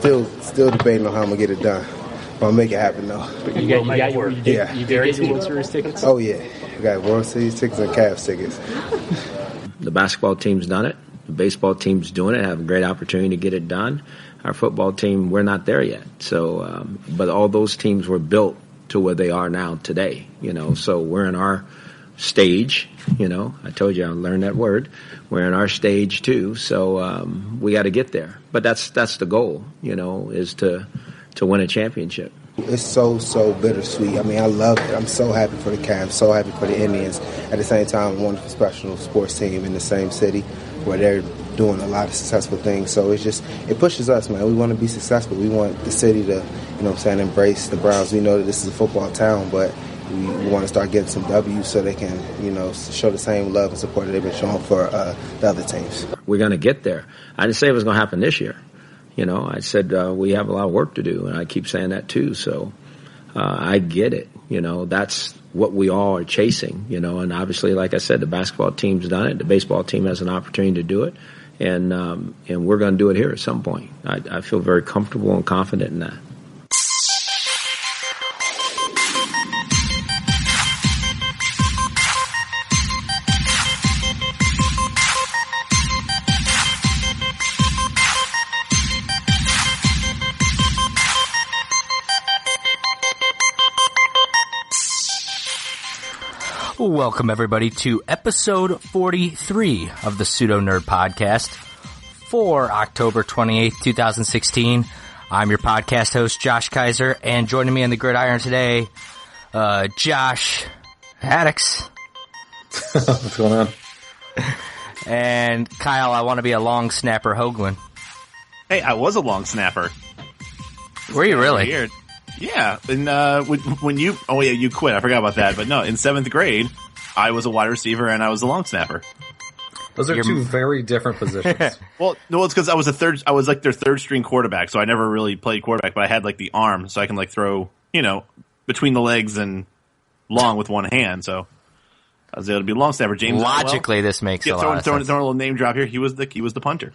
Still debating on how I'm gonna get it done. But I'll make it happen though. You got your you did get your World Series tickets? Oh yeah, I got World Series tickets and Cavs tickets. The basketball team's done it. The baseball team's doing it. Have a great opportunity to get it done. Our football team, we're not there yet. So, but all those teams were built to where they are now today. So we're in our stage. I told you I learned that word. We're in our stage too. So we got to get there. But that's the goal. Is to win a championship. It's so bittersweet. I mean, I love it. I'm so happy for the Cavs, so happy for the Indians. At the same time, one professional sports team in the same city where they're doing a lot of successful things. So it pushes us, man. We want to be successful. We want the city to, embrace the Browns. We know that this is a football town, but we want to start getting some W's so they can, show the same love and support that they've been showing for the other teams. We're going to get there. I didn't say it was going to happen this year. I said we have a lot of work to do, and I keep saying that too. So I get it. That's what we all are chasing, and obviously, like I said, the basketball team's done it. The baseball team has an opportunity to do it, and we're going to do it here at some point. I feel very comfortable and confident in that. Welcome, everybody, to episode 43 of the Pseudo Nerd Podcast for October 28th, 2016. I'm your podcast host, Josh Kaiser, and joining me on the gridiron today, Josh Haddix. What's going on? And Kyle, I want to be a long snapper Hoagland. Hey, I was a long snapper. Were you really? Weird. Yeah, and when you you quit. I forgot about that. But no, in 7th grade, I was a wide receiver and I was a long snapper. Those are two very different positions. Well, no, it's because I was like their third string quarterback, so I never really played quarterback, but I had like the arm, so I can like throw, between the legs and long with one hand. So I was able to be a long snapper. James, logically, this makes a lot of sense. Throwing a little name drop here. He was the punter.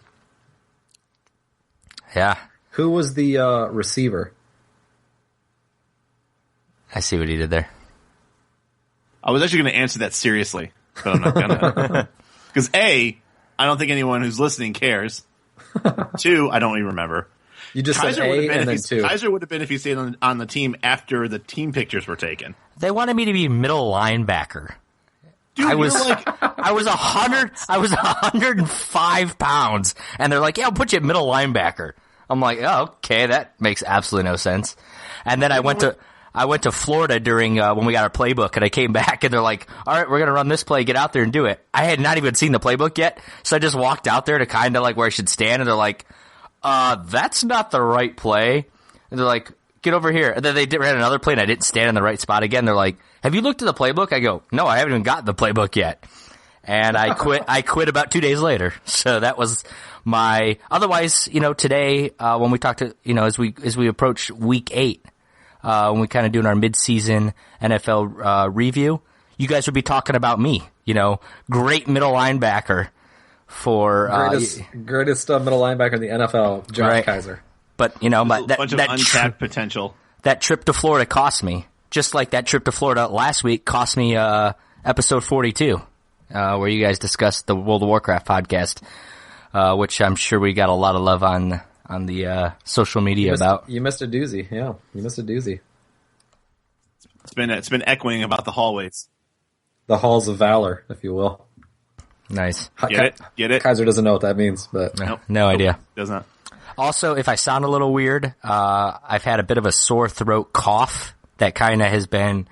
Yeah. Who was the receiver? I see what he did there. I was actually going to answer that seriously, but I'm not going to. Because A, I don't think anyone who's listening cares. 2, I don't even remember. You just Kaiser said A and then 2. Kaiser would have been if he stayed on the team after the team pictures were taken. They wanted me to be middle linebacker. Dude, I was 105 pounds, and they're like, "Yeah, I'll put you at middle linebacker." I'm like, "Oh, okay, that makes absolutely no sense." And then I went to Florida during when we got our playbook, and I came back, and they're like, "All right, we're gonna run this play. Get out there and do it." I had not even seen the playbook yet, so I just walked out there to kind of like where I should stand, and they're like, "That's not the right play." And they're like, "Get over here." And then they ran another play, and I didn't stand in the right spot again. They're like, "Have you looked at the playbook?" I go, "No, I haven't even gotten the playbook yet." And I quit. I quit about 2 days later. So that was my. Otherwise, today when we talked to as we approach week 8. When we kind of doing our midseason NFL review, you guys would be talking about me, great middle linebacker for greatest middle linebacker in the NFL, Josh right. Kaiser. But bunch of untapped potential. That trip to Florida cost me, just like that trip to Florida last week cost me episode 42, where you guys discussed the World of Warcraft podcast, which I'm sure we got a lot of love on the social media about. You missed a doozy. Yeah, you missed a doozy. It's been echoing about the hallways. The halls of valor, if you will. Nice. Get it? Kaiser doesn't know what that means, but no idea. Does not. Also, if I sound a little weird, I've had a bit of a sore throat cough that kind of has been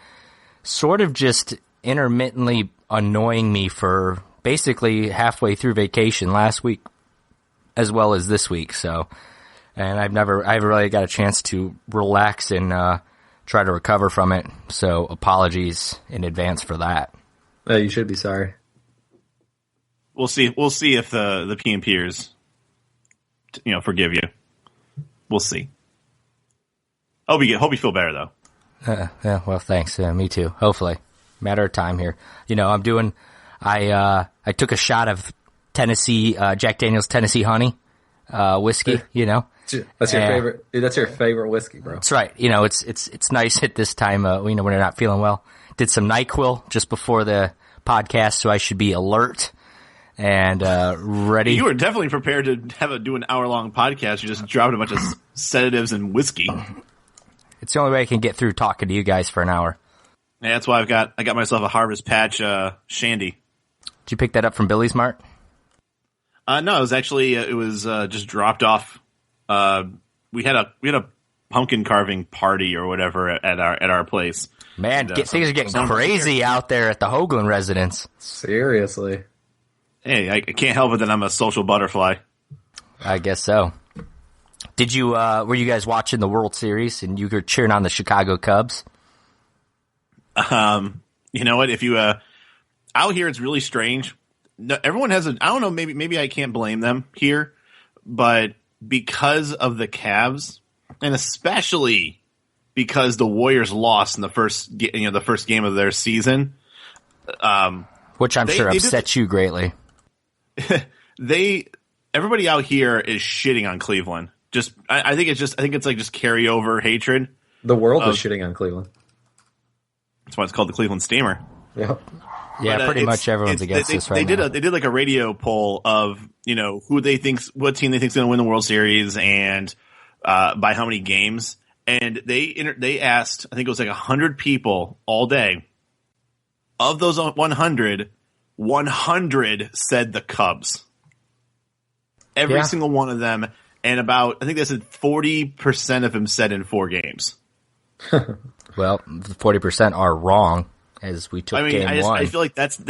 sort of just intermittently annoying me for basically halfway through vacation last week, as well as this week. So, and I haven't really got a chance to relax and try to recover from it. So, apologies in advance for that. You should be sorry. We'll see. We'll see if the PMPers, forgive you. We'll see. Hope you feel better though. Yeah. Well, thanks. Me too. Hopefully, matter of time here. I took a shot of Tennessee Jack Daniel's Tennessee Honey whiskey. That's your favorite. That's your favorite whiskey, bro. That's right. You know, it's nice at this time. When you're not feeling well. Did some NyQuil just before the podcast, so I should be alert and ready. You were definitely prepared to do an hour-long podcast. You just dropped a bunch of sedatives and whiskey. It's the only way I can get through talking to you guys for an hour. Yeah, that's why I got myself a Harvest Patch Shandy. Did you pick that up from Billy's Mart? No, it was actually just dropped off. We had a pumpkin carving party or whatever at our place. Man, things are getting crazy out there at the Hoagland residence. Seriously. Hey, I can't help it that I'm a social butterfly. I guess so. Did you were you guys watching the World Series and you were cheering on the Chicago Cubs? You know what? If you out here, it's really strange. No, everyone has I don't know. Maybe I can't blame them here, but because of the Cavs, and especially because the Warriors lost in the first game of their season, which I'm sure upsets you greatly. Everybody out here is shitting on Cleveland. I think it's like just carryover hatred. The world is shitting on Cleveland. That's why it's called the Cleveland Steamer. Yep. Yeah, pretty much everyone's against this right now. They did like a radio poll of, what team they think's going to win the World Series and by how many games. And they asked, I think it was like 100 people all day. Of those 100 said the Cubs. Every single one of them. And I think they said 40% of them said in 4 games. Well, 40% are wrong, as we took game one. I feel like that's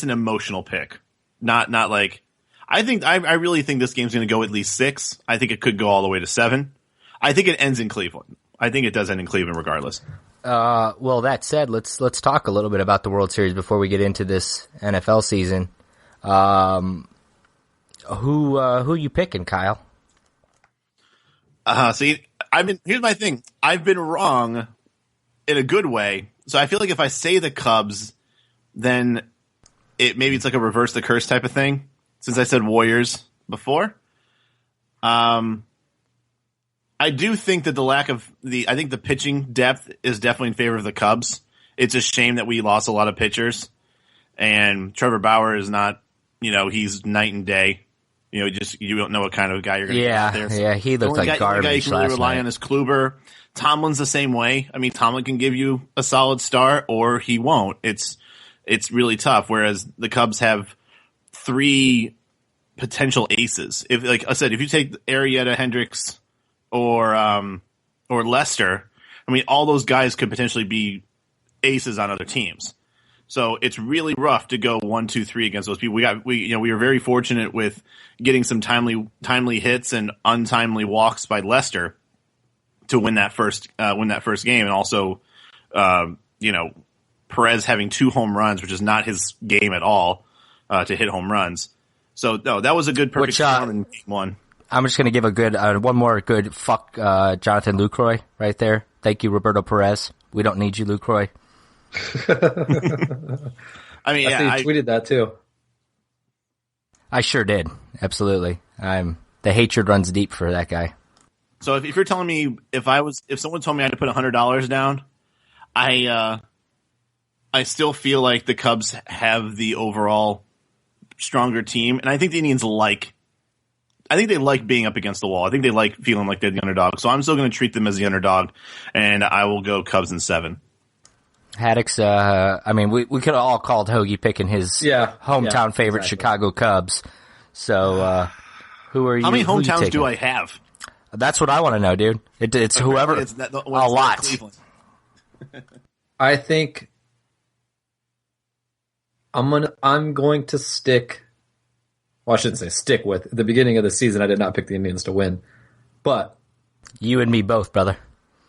an emotional pick, not like. I really think this game's going to go at least 6. I think it could go all the way to 7. I think it ends in Cleveland. I think it does end in Cleveland regardless. Well, that said, let's talk a little bit about the World Series before we get into this NFL season. Who you picking, Kyle? Here's my thing. I've been wrong in a good way. So I feel like if I say the Cubs, then maybe it's like a reverse the curse type of thing. Since I said Warriors before. I do think that I think the pitching depth is definitely in favor of the Cubs. It's a shame that we lost a lot of pitchers, and Trevor Bauer is not, he's night and day. You don't know what kind of guy you're going to get out there. So yeah, he looked like garbage. The guy you can really rely on is Kluber. Tomlin's the same way. I mean, Tomlin can give you a solid start, or he won't. It's really tough. Whereas the Cubs have 3 potential aces. If, like I said, if you take Arrieta, Hendricks, or Lester, I mean, all those guys could potentially be aces on other teams. So it's really rough to go 1, 2, 3 against those people. We were very fortunate with getting some timely hits and untimely walks by Lester to win that first game, and also Perez having 2 home runs, which is not his game at all, to hit home runs. So no, that was a good perfect storm in game 1. I'm just going to give a good one more good fuck Jonathan Lucroy right there. Thank you, Roberto Perez. We don't need you, Lucroy. I mean, I tweeted that too. I sure did. Absolutely. The hatred runs deep for that guy. So if you're telling me if someone told me I had to put $100 down, I still feel like the Cubs have the overall stronger team, and I think the Indians like being up against the wall. I think they like feeling like they're the underdog. So I'm still going to treat them as the underdog, and I will go Cubs in 7. Haddix, we could have all called Hoagie picking his hometown favorite, exactly. Chicago Cubs. So, who are you? How many hometowns do I have? That's what I want to know, dude. It's whoever. It's a lot. I think I'm going to stick. Well, I shouldn't say stick with. At the beginning of the season, I did not pick the Indians to win, but you and me both, brother.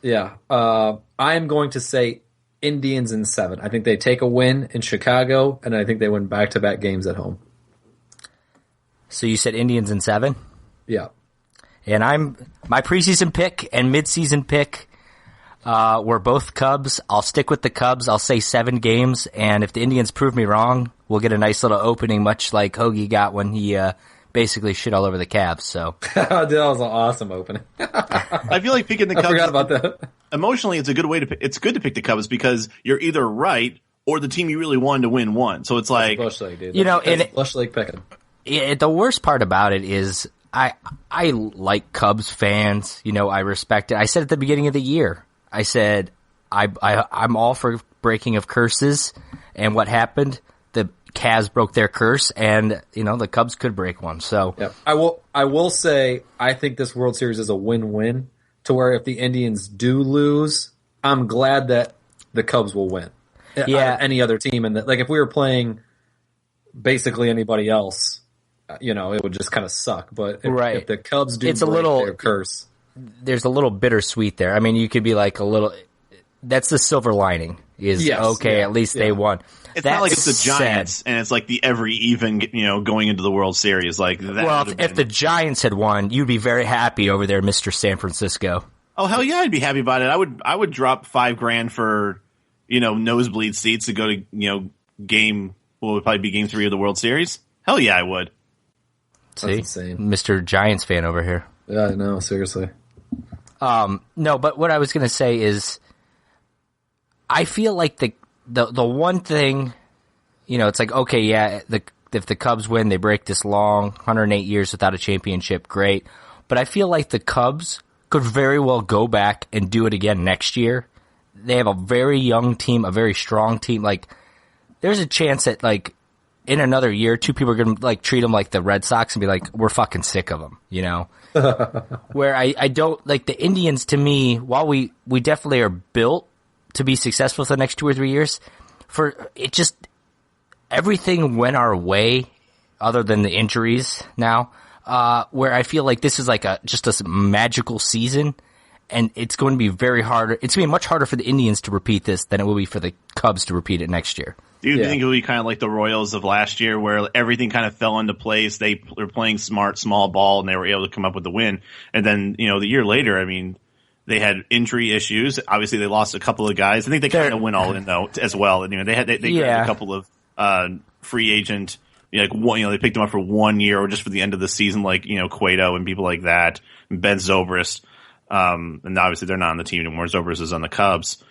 Yeah, I am going to say Indians in 7. I think they take a win in Chicago, and I think they win back-to-back games at home. So you said Indians in 7? Yeah. And my preseason pick and midseason pick were both Cubs. I'll stick with the Cubs. I'll say 7 games, and if the Indians prove me wrong, we'll get a nice little opening, much like Hoagie got when he basically shit all over the Cavs. So that was an awesome opening. I feel like picking the Cubs. I forgot about that. Emotionally, it's a good way to. It's good to pick the Cubs because you're either right or the team you really wanted to win won. So it's like Bush League, dude. Bush League picking. The worst part about it is I like Cubs fans. I respect it. I said at the beginning of the year, I said I'm all for breaking of curses, and what happened? The Cavs broke their curse, and the Cubs could break one. So yeah. I will say I think this World Series is a win-win. To where if the Indians do lose, I'm glad that the Cubs will win. Yeah, any other team, and like if we were playing basically anybody else, it would just kind of suck. But if the Cubs do, their curse. There's a little bittersweet there. I mean, you could be like a little. That's the silver lining. At least they won. It's not like it's the Giants and it's like the every even going into the World Series like that. Well, if the Giants had won, you'd be very happy over there, Mr. San Francisco. Oh hell yeah, I'd be happy about it. I would drop $5,000 for nosebleed seats to go to game. What would probably be Game 3 of the World Series? Hell yeah, I would. See, Mr. Giants fan over here. Yeah, I know. Seriously. No, but what I was going to say is, I feel like the one thing, it's like, okay, yeah, if the Cubs win, they break this long 108 years without a championship, great. But I feel like the Cubs could very well go back and do it again next year. They have a very young team, a very strong team. Like, there's a chance that, like, in another year, two people are going to, like, treat them like the Red Sox and be like, we're fucking sick of them, Where I don't, like, the Indians, to me, while we definitely are built to be successful for the next 2 or 3 years, everything went our way other than the injuries now, where I feel like this is like just a magical season, and it's going to be very hard. It's going to be much harder for the Indians to repeat this than it will be for the Cubs to repeat it next year. Do you think it will be kind of like the Royals of last year where everything kind of fell into place? They were playing smart, small ball, and they were able to come up with the win. And then, the year later, I mean, they had injury issues. Obviously, they lost a couple of guys. I think they kind of went all in though as well. And, they grabbed a couple of free agent. They picked them up for 1 year or just for the end of the season, like Cueto and people like that, and Ben Zobrist. And obviously, they're not on the team anymore. Zobrist is on the Cubs.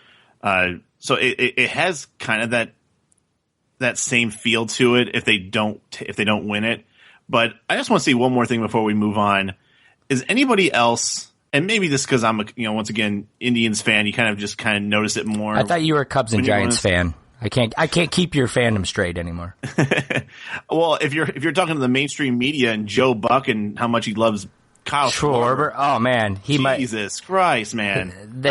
So it has kind of that same feel to it if they don't win it. But I just want to say one more thing before we move on. Is anybody else? And maybe this because I'm once again Indians fan, you kind of notice it more. I thought you were a Cubs and Giants fan. I can't keep your fandom straight anymore. Well, if you're talking to the mainstream media and Joe Buck and how much he loves Kyle Schwarber, oh man, Jesus Christ, man!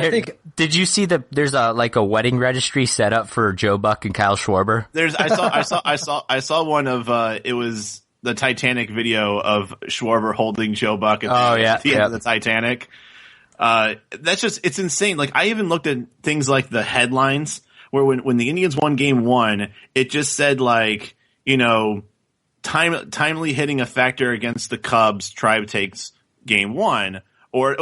Did you see there's a wedding registry set up for Joe Buck and Kyle Schwarber? I saw one of it was the Titanic video of Schwarber holding Joe Buck at the end of the Titanic. It's insane. Like, I even looked at things like the headlines where when the Indians won Game 1, it just said timely hitting a factor against the Cubs. Tribe takes Game 1, or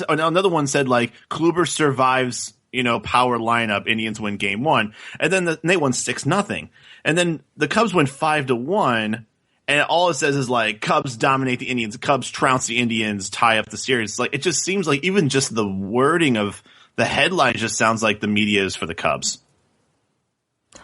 another one said Kluber survives. Power lineup. Indians win Game 1, and then they won 6-0, and then the Cubs win 5-1. And all it says is Cubs dominate the Indians, Cubs trounce the Indians, tie up the series. It just seems like even just the wording of the headline just sounds like the media is for the Cubs.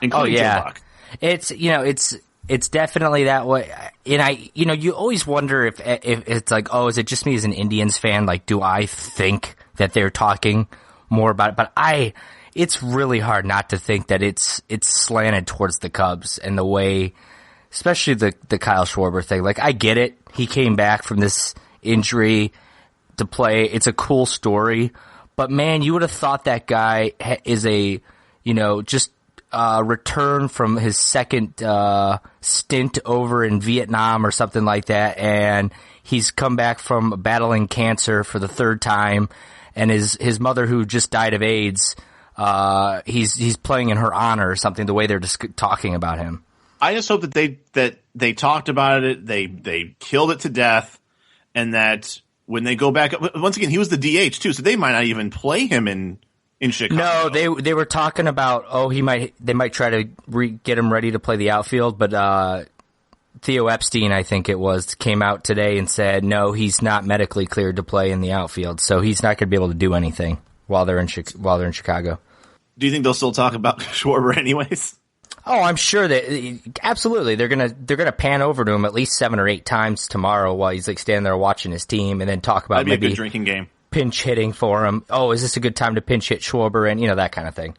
Including Joe Buck. It's definitely that way. And you always wonder if it's is it just me as an Indians fan? Do I think that they're talking more about it? But it's really hard not to think that it's slanted towards the Cubs and the way. Especially the Kyle Schwarber thing. I get it. He came back from this injury to play. It's a cool story. But, man, you would have thought that guy is a, return from his second stint over in Vietnam or something like that. And he's come back from battling cancer for the third time. And his mother, who just died of AIDS, he's playing in her honor or something, the way they're just talking about him. I just hope that they talked about it, they killed it to death, and that when they go back, once again, he was the DH too, so they might not even play him in Chicago. No, they were talking about they might try to get him ready to play the outfield, but Theo Epstein, I think it was, came out today and said, no, he's not medically cleared to play in the outfield, so he's not going to be able to do anything while they're in Chicago. Do you think they'll still talk about Schwarber anyways? Oh, I'm sure that absolutely they're gonna pan over to him at least 7 or 8 times tomorrow while he's like standing there watching his team, and then talk about That'd be maybe a good drinking game. Pinch hitting for him. Oh, is this a good time to pinch hit Schwarber, and that kind of thing.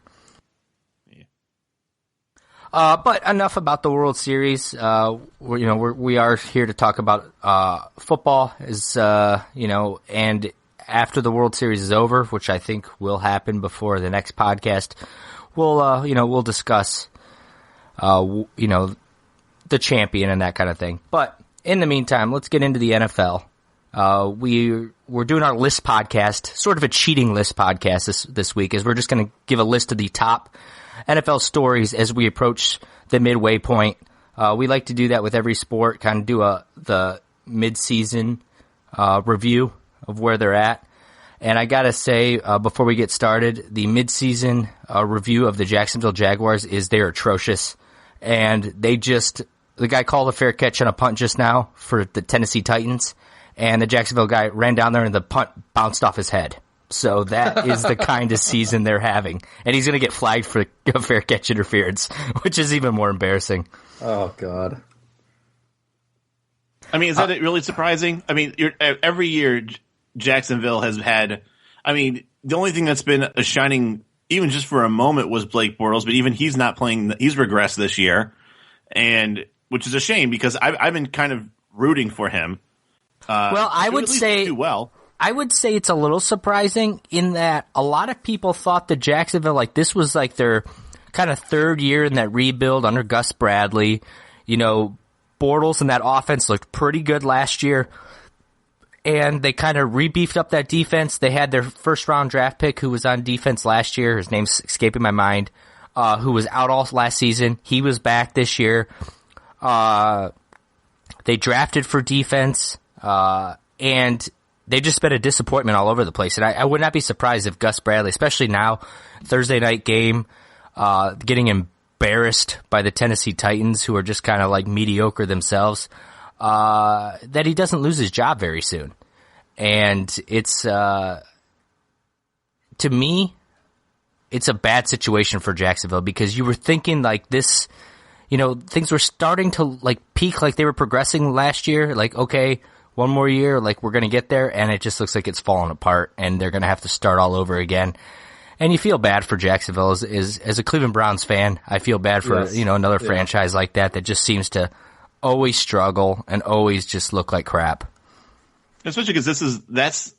But enough about the World Series. We are here to talk about football, and after the World Series is over, which I think will happen before the next podcast, we'll discuss the champion and that kind of thing. But in the meantime, let's get into the NFL. We're doing our list podcast, sort of a cheating list podcast this week, as we're just going to give a list of the top NFL stories as we approach the midway point. We like to do that with every sport, kind of do the mid-season review of where they're at. And I gotta say, before we get started, the mid-season review of the Jacksonville Jaguars they're atrocious. And the guy called a fair catch on a punt just now for the Tennessee Titans, and the Jacksonville guy ran down there and the punt bounced off his head. So that is the kind of season they're having. And he's going to get flagged for a fair catch interference, which is even more embarrassing. Oh, God. I mean, is that really surprising? I mean, every year Jacksonville has had, the only thing that's been a shining, even just for a moment, was Blake Bortles, but even he's not playing, he's regressed this year, and which is a shame because I've been kind of rooting for him. I would say do well. I would say it's a little surprising in that a lot of people thought that Jacksonville, this was their kind of third year in that rebuild under Gus Bradley. Bortles and that offense looked pretty good last year, and they kind of re-beefed up that defense. They had their first-round draft pick who was on defense last year. His name's escaping my mind, who was out all last season. He was back this year. They drafted for defense, and they've just been a disappointment all over the place. And I would not be surprised if Gus Bradley, especially now, Thursday night game, getting embarrassed by the Tennessee Titans, who are just kind of mediocre themselves, that he doesn't lose his job very soon. And it's, to me, it's a bad situation for Jacksonville because you were thinking this, things were starting to peak, they were progressing last year. Okay, one more year, we're going to get there, and it just looks like it's falling apart, and they're going to have to start all over again. And you feel bad for Jacksonville as a Cleveland Browns fan. I feel bad for another franchise like that just seems to always struggle and always just look like crap. Especially because that's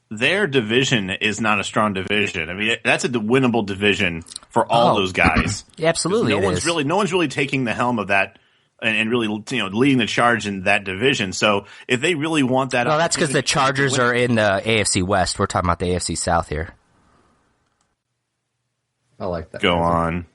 their division is not a strong division. That's a winnable division for all those guys. Absolutely, no one's really taking the helm of that. And really, leading the charge in that division. So if they really want that, that's because the Chargers are in the AFC West. We're talking about the AFC South here. I like that. Go on.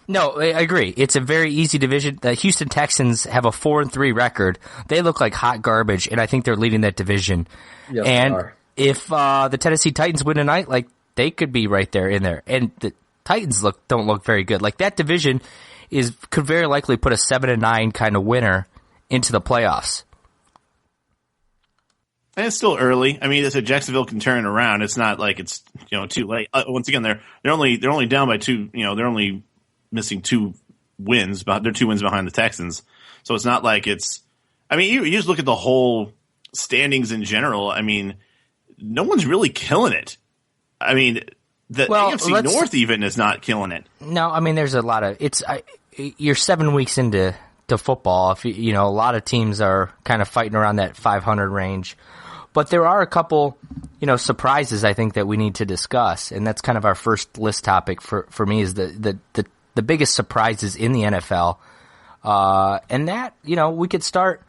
No, I agree. It's a very easy division. The Houston Texans have a 4-3 record. They look like hot garbage, and I think they're leading that division. Yes, and they are. If the Tennessee Titans win tonight, they could be right there in there. And the Titans don't look very good. That division could very likely put a 7-9 kind of winner into the playoffs. And it's still early. Jacksonville can turn it around. It's not like it's too late. Once again, they're only down by 2. They're only missing 2 wins. They're 2 wins behind the Texans. So it's not like it's. You just look at the whole standings in general. No one's really killing it. The AFC North even is not killing it. No, there's a lot of you're 7 weeks into football. If a lot of teams are kind of fighting around that 500 range, but there are a couple surprises I think that we need to discuss, and that's kind of our first list topic for me is the biggest surprises in the NFL, and that we could start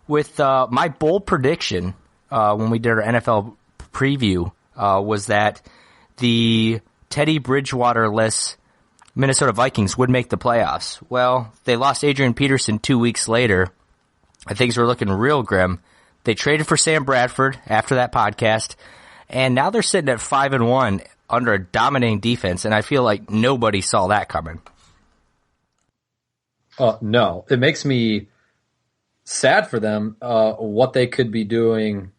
with my bold prediction when we did our NFL preview was that the Teddy Bridgewater-less Minnesota Vikings would make the playoffs. Well, they lost Adrian Peterson 2 weeks later, and things were looking real grim. They traded for Sam Bradford after that podcast, and now they're sitting at 5-1 under a dominating defense, and I feel like nobody saw that coming. No. It makes me sad for them, what they could be doing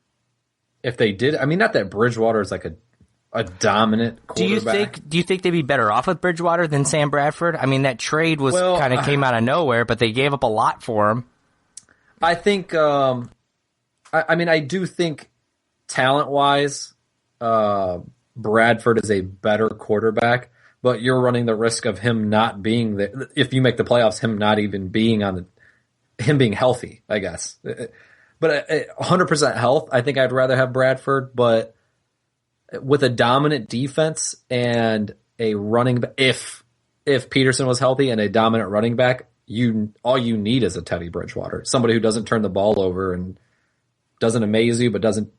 if they did. I mean, not that Bridgewater is like a dominant quarterback. Do you think they'd be better off with Bridgewater than Sam Bradford? I mean, that trade was kind of came out of nowhere, but they gave up a lot for him. I think, I do think talent-wise, Bradford is a better quarterback, but you're running the risk of him not being there. If you make the playoffs, him not even being him being healthy, I guess. But 100% health, I think I'd rather have Bradford, but with a dominant defense and a running back, if Peterson was healthy and a dominant running back, all you need is a Teddy Bridgewater, somebody who doesn't turn the ball over and doesn't amaze you, but doesn't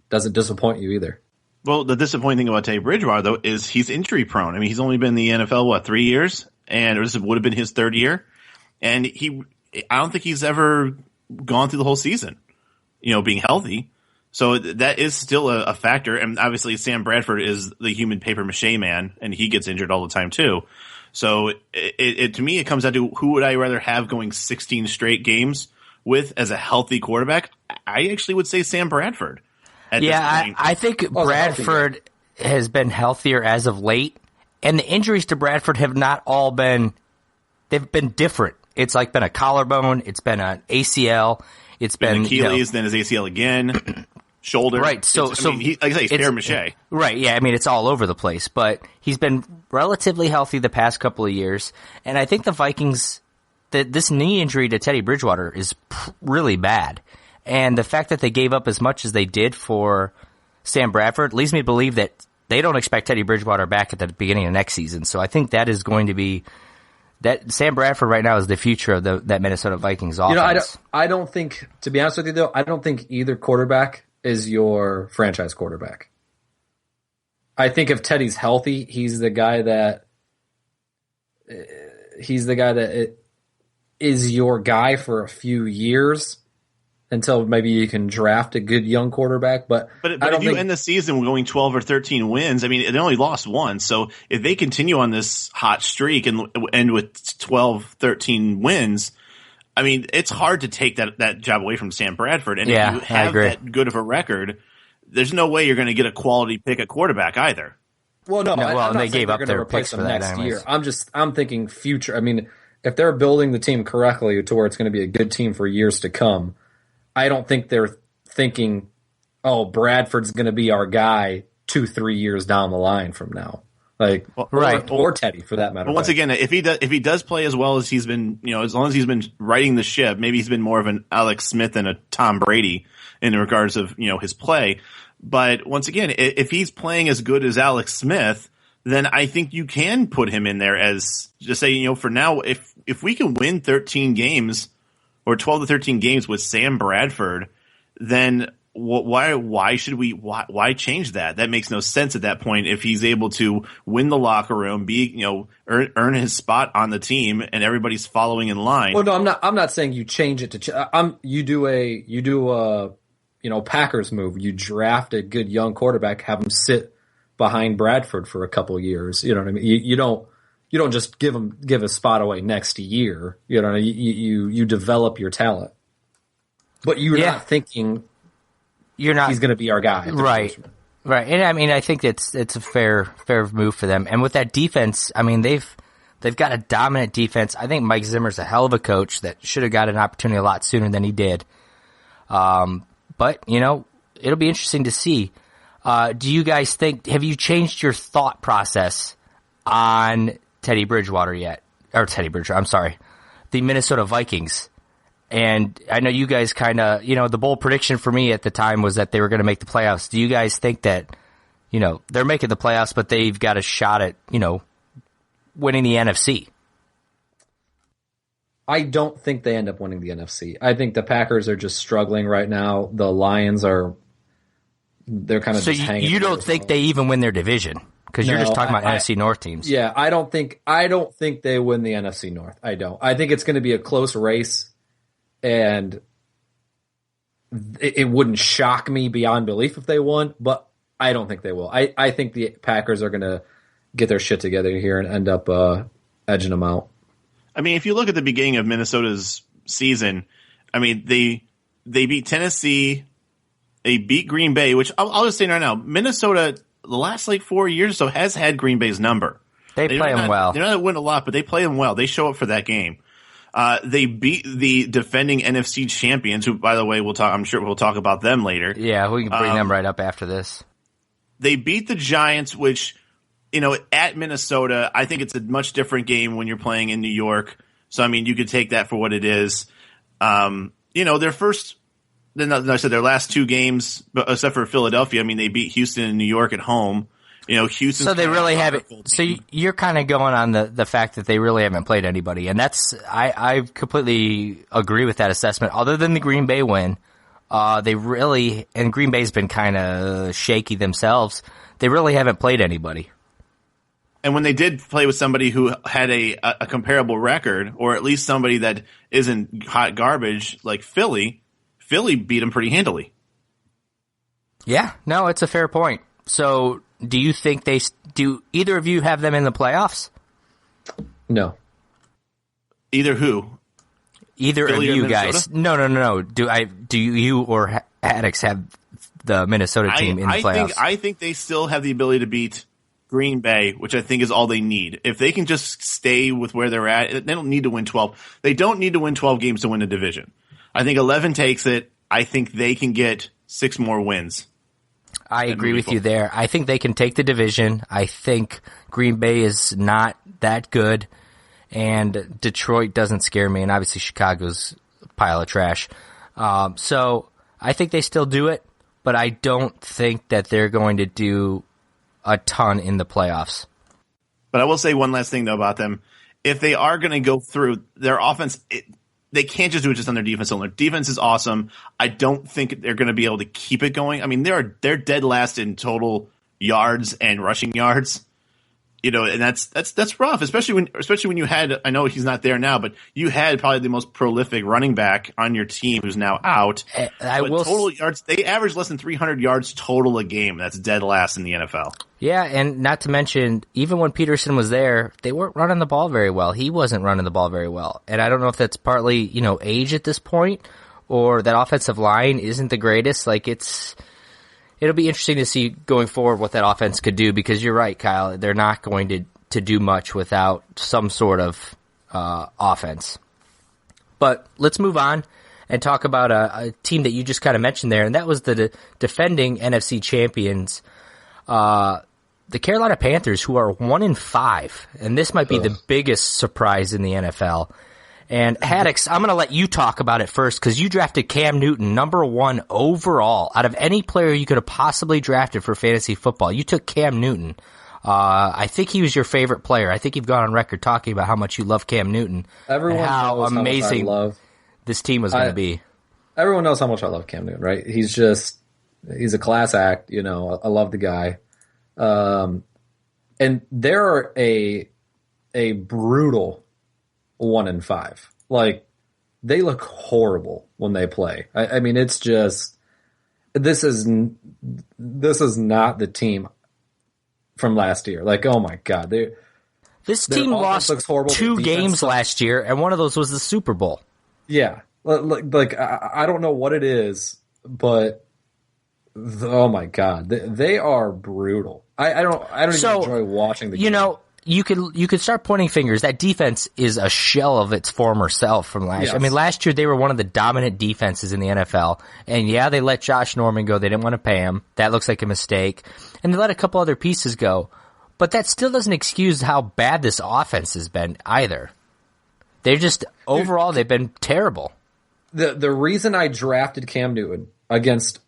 disappoint you either. Well, the disappointing thing about Teddy Bridgewater, though, is he's injury prone. I mean, he's only been in the NFL, 3 years? And this would have been his third year. And I don't think he's ever gone through the whole season, being healthy. So that is still a factor. And obviously Sam Bradford is the human paper mache man, and he gets injured all the time too. So to me, it comes down to who would I rather have going 16 straight games with as a healthy quarterback? I actually would say Sam Bradford. I think Bradford has been healthier as of late, and the injuries to Bradford have not all been – they've been different. It's like been a collarbone, it's been an ACL, it's been Achilles, then his ACL again, shoulder. Right. So like I say, he's paper mache. Right. Yeah. I mean, it's all over the place, but he's been relatively healthy the past couple of years, and I think the Vikings – this knee injury to Teddy Bridgewater is really bad. And the fact that they gave up as much as they did for Sam Bradford leads me to believe that they don't expect Teddy Bridgewater back at the beginning of next season. So I think that is going to be that Sam Bradford right now is the future of that Minnesota Vikings offense. I don't think, to be honest with you though, I don't think either quarterback is your franchise quarterback. I think if Teddy's healthy, he's the guy that is your guy for a few years. Until maybe you can draft a good young quarterback, but if you end the season going 12 or 13 wins, I mean, they only lost one. So if they continue on this hot streak and end with 12, 13 wins, I mean, it's hard to take that job away from Sam Bradford. And if you have that good of a record, there's no way you're going to get a quality pick at quarterback either. Well, no, and they gave up their picks for that next year. I'm thinking future. I mean, if they're building the team correctly to where it's going to be a good team for years to come, I don't think they're thinking, Bradford's going to be our guy 2-3 years down the line from now. Or Teddy for that matter. But once again, if he does play as well as he's been, as long as he's been riding the ship, maybe he's been more of an Alex Smith than a Tom Brady in regards of, his play. But once again, if he's playing as good as Alex Smith, then I think you can put him in there as just say, for now, if we can win 13 games or 12 to 13 games with Sam Bradford, then why change that? That makes no sense at that point. If he's able to win the locker room, earn his spot on the team, and everybody's following in line. Well, no, I'm not saying you change it to. You do a Packers move. You draft a good young quarterback, have him sit behind Bradford for a couple years. You know what I mean? You don't just give a spot away next year. You know, you develop your talent, but you're not thinking he's going to be our guy, right? Right, and I mean, I think it's a fair move for them. And with that defense, I mean, they've got a dominant defense. I think Mike Zimmer's a hell of a coach that should have got an opportunity a lot sooner than he did. But it'll be interesting to see. Do you guys have you changed your thought process on Teddy Bridgewater yet? Or Teddy Bridgewater, I'm sorry. The Minnesota Vikings. And I know you guys kind of, the bold prediction for me at the time was that they were going to make the playoffs. Do you guys think that, they're making the playoffs, but they've got a shot at, winning the NFC? I don't think they end up winning the NFC. I think the Packers are just struggling right now. The Lions they're kind of so just hanging. You don't think they even win their division? Because you're just talking about NFC North teams. Yeah, I don't think they win the NFC North. I don't. I think it's going to be a close race, and it wouldn't shock me beyond belief if they won, but I don't think they will. I think the Packers are going to get their shit together here and end up edging them out. I mean, if you look at the beginning of Minnesota's season, I mean, they beat Tennessee, they beat Green Bay, which I'll just say right now, Minnesota, the last 4 years or so, has had Green Bay's number. They play them well. They're not going to win a lot, but they play them well. They show up for that game. They beat the defending NFC champions, who, by the way, I'm sure we'll talk about them later. Yeah, we can bring them right up after this. They beat the Giants, which, at Minnesota, I think it's a much different game when you're playing in New York. So, I mean, you could take that for what it is. Their first, then I said their last two games, except for Philadelphia, I mean, they beat Houston and New York at home. Houston. So they really haven't. So you're kind of going on the fact that they really haven't played anybody, and I completely agree with that assessment. Other than the Green Bay win, and Green Bay's been kind of shaky themselves. They really haven't played anybody. And when they did play with somebody who had a comparable record, or at least somebody that isn't hot garbage like Philly beat them pretty handily. Yeah, no, it's a fair point. So, do you think do either of you have them in the playoffs? No. Either who? Either Philly of you guys? No. Do you or Haddix have the Minnesota team in the playoffs? I think they still have the ability to beat Green Bay, which I think is all they need. If they can just stay with where they're at, they don't need to win 12. They don't need to win 12 games to win a division. I think 11 takes it. I think they can get 6 more wins. I agree with you there. I think they can take the division. I think Green Bay is not that good, and Detroit doesn't scare me, and obviously Chicago's a pile of trash. So I think they still do it, but I don't think that they're going to do a ton in the playoffs. But I will say one last thing, though, about them. If they are going to go through their offense, they can't just do it just on their defense alone. Their defense is awesome. I don't think they're going to be able to keep it going. I mean, they're dead last in total yards and rushing yards. And that's rough, especially when you had, I know he's not there now, but you had probably the most prolific running back on your team who's now out. Total yards, they average less than 300 yards total a game. That's dead last in the NFL. Yeah, and not to mention, even when Peterson was there, they weren't running the ball very well. He wasn't running the ball very well. And I don't know if that's partly, age at this point, or that offensive line isn't the greatest. It'll be interesting to see going forward what that offense could do, because you're right, Kyle. They're not going to do much without some sort of offense. But let's move on and talk about a team that you just kind of mentioned there, and that was the defending NFC champions, the Carolina Panthers, who are 1-5, and this might be the biggest surprise in the NFL. And Haddix, I'm going to let you talk about it first, because you drafted Cam Newton number 1 overall out of any player you could have possibly drafted for fantasy football. You took Cam Newton. I think he was your favorite player. I think you've gone on record talking about how much you love Cam Newton. Everyone and how knows amazing how much I love. This team was going to be. Everyone knows how much I love Cam Newton, right? He's a class act. I love the guy. And they're a brutal 1-5. They look horrible when they play. I mean, it's just, this is not the team from last year. Oh my God. This team lost 2 games last year, and one of those was the Super Bowl. Yeah. I don't know what it is, but oh my God, they are brutal. I don't even enjoy watching the game. You could start pointing fingers. That defense is a shell of its former self from last year. I mean, last year they were one of the dominant defenses in the NFL. And yeah, they let Josh Norman go. They didn't want to pay him. That looks like a mistake. And they let a couple other pieces go. But that still doesn't excuse how bad this offense has been either. They're just, overall, they've been terrible. The reason I drafted Cam Newton against,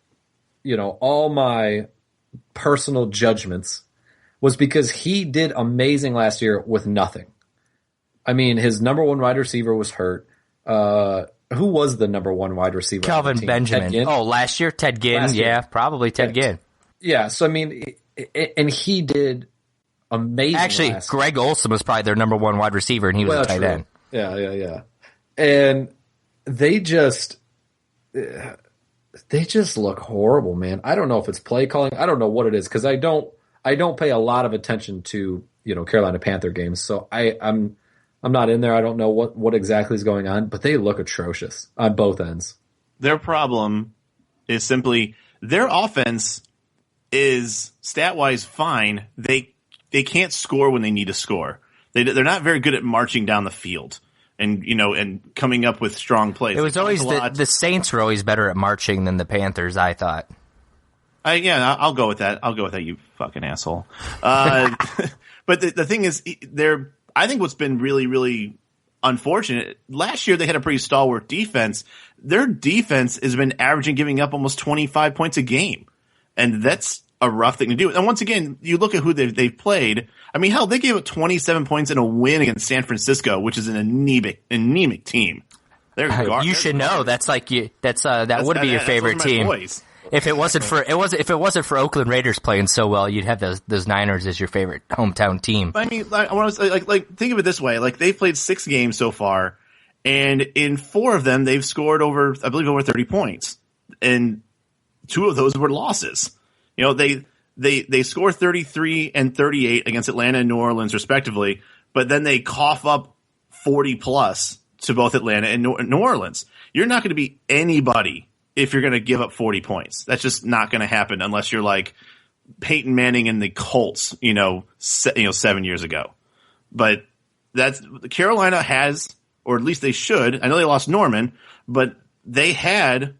all my personal judgments was because he did amazing last year with nothing. I mean, his number 1 wide receiver was hurt. Who was the number 1 wide receiver? Kelvin Benjamin. Oh, last year? Ted Ginn. Yeah, probably Ted Ginn. Yeah, so I mean, and he did amazing. Actually, Greg Olsen was probably their number 1 wide receiver, and he was a tight end. Yeah. And they just look horrible, man. I don't know if it's play calling. I don't know what it is, because I don't pay a lot of attention to Carolina Panther games, so I'm I'm not in there. I don't know what exactly is going on, but they look atrocious on both ends. Their problem is simply their offense is stat-wise fine. They can't score when they need to score. They're not very good at marching down the field and coming up with strong plays. It was always the Saints were always better at marching than the Panthers, I thought. I'll go with that. You fucking asshole. But the thing is, I think what's been really, really unfortunate, last year they had a pretty stalwart defense. Their defense has been averaging giving up almost 25 points a game. And that's a rough thing to do. And once again, you look at who they've played. I mean, hell, they gave up 27 points in a win against San Francisco, which is an anemic team. You should know. That would be your favorite team. Boys. If it wasn't for Oakland Raiders playing so well, you'd have those Niners as your favorite hometown team. I mean, I want to think of it this way: like they've played 6 games so far, and in 4 of them they've scored over 30 points, and 2 of those were losses. You know, they score 33 and 38 against Atlanta and New Orleans respectively, but then they cough up 40 plus to both Atlanta and New Orleans. You're not going to be anybody if you're going to give up 40 points. That's just not going to happen unless you're like Peyton Manning and the Colts, 7 years ago. But Carolina has, or at least they should. I know they lost Norman, but they had,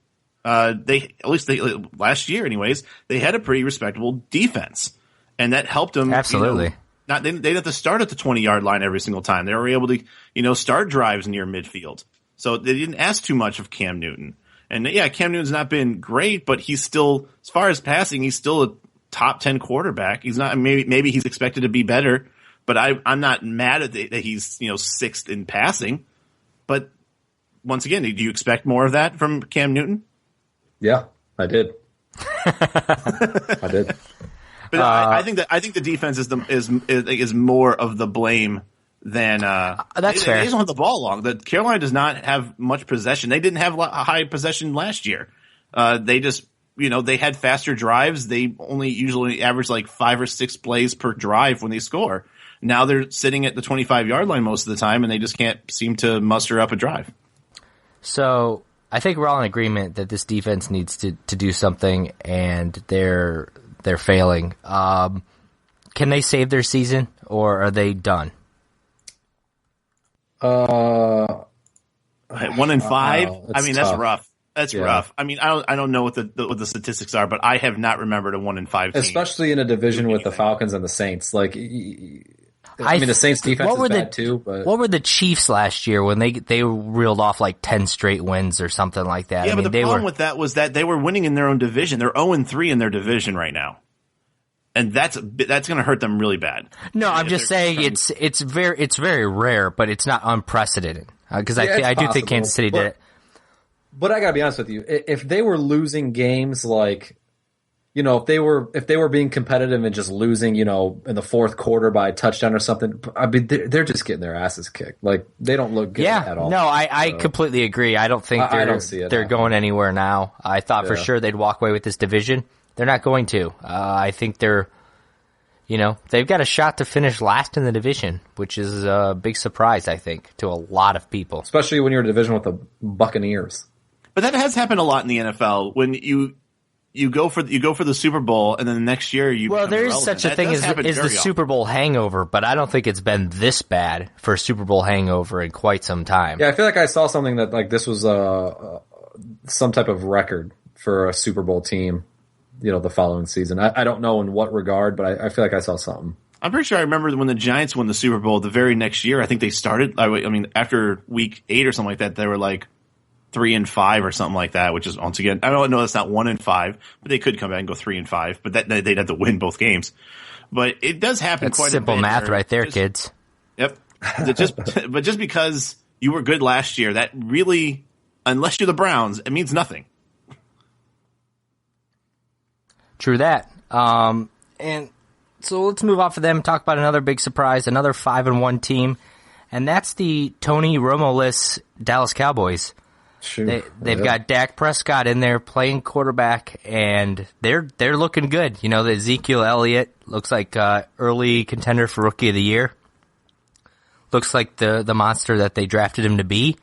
last year anyways, they had a pretty respectable defense, and that helped them. Absolutely. They didn't have to start at the 20-yard line every single time. They were able to, start drives near midfield. So they didn't ask too much of Cam Newton. And yeah, Cam Newton's not been great, but he's still, as far as passing, he's still a top 10 quarterback. He's not, maybe he's expected to be better, but I'm not mad at that he's, 6th in passing. But once again, do you expect more of that from Cam Newton? Yeah, I did. I did. But I think the defense is more of the blame than that's fair. They just don't have the ball long. The Carolina does not have much possession. They didn't have a high possession last year. They just they had faster drives. They only usually average like 5 or 6 plays per drive when they score. Now they're sitting at the 25-yard line most of the time, and they just can't seem to muster up a drive. So I think we're all in agreement that this defense needs to do something, and they're failing. Can they save their season, or are they done? 1-5. I mean, that's tough. rough. That's rough. I mean, I don't know what the statistics are, but I have not remembered a 1-5 team. Especially in a division with the Falcons and the Saints. Like, I mean, the Saints defense is bad too. But what were the Chiefs last year when they reeled off like 10 straight wins or something like that? Yeah, but the problem with that was that they were winning in their own division. They're 0-3 in their division right now. And that's going to hurt them really bad. No, I'm just saying it's very rare, but it's not unprecedented. Because I do think Kansas City did it. But I gotta be honest with you, if they were losing games like, if they were being competitive and just losing, in the 4th quarter by a touchdown or something, I mean, they're just getting their asses kicked. Like, they don't look good at all. No, I completely agree. I don't think I don't see it they're going anywhere now. I thought for sure they'd walk away with this division. They're not going to. I think they've got a shot to finish last in the division, which is a big surprise, I think, to a lot of people. Especially when you're in a division with the Buccaneers. But that has happened a lot in the NFL when you go for the Super Bowl and then the next year there is such a thing as the Super Bowl hangover, but I don't think it's been this bad for a Super Bowl hangover in quite some time. Yeah, I feel like I saw something that like this was some type of record for a Super Bowl team, the following season. I don't know in what regard, but I feel like I saw something. I'm pretty sure I remember when the Giants won the Super Bowl the very next year. I think they started. I mean, after week 8 or something like that, they were like 3-5 or something like that, which is once again, I don't know, that's not 1-5, but they could come back and go 3-5, but they'd have to win both games. But it does happen that's quite a bit. Simple math right there, kids. Yep. But just because you were good last year, that really, unless you're the Browns, it means nothing. True that. And so let's move off of them and talk about another big surprise, another 5-1 team, and that's the Tony Romo-less Dallas Cowboys. Sure. They've got Dak Prescott in there playing quarterback, and they're looking good. The Ezekiel Elliott looks like early contender for Rookie of the Year. looks like the monster that they drafted him to be.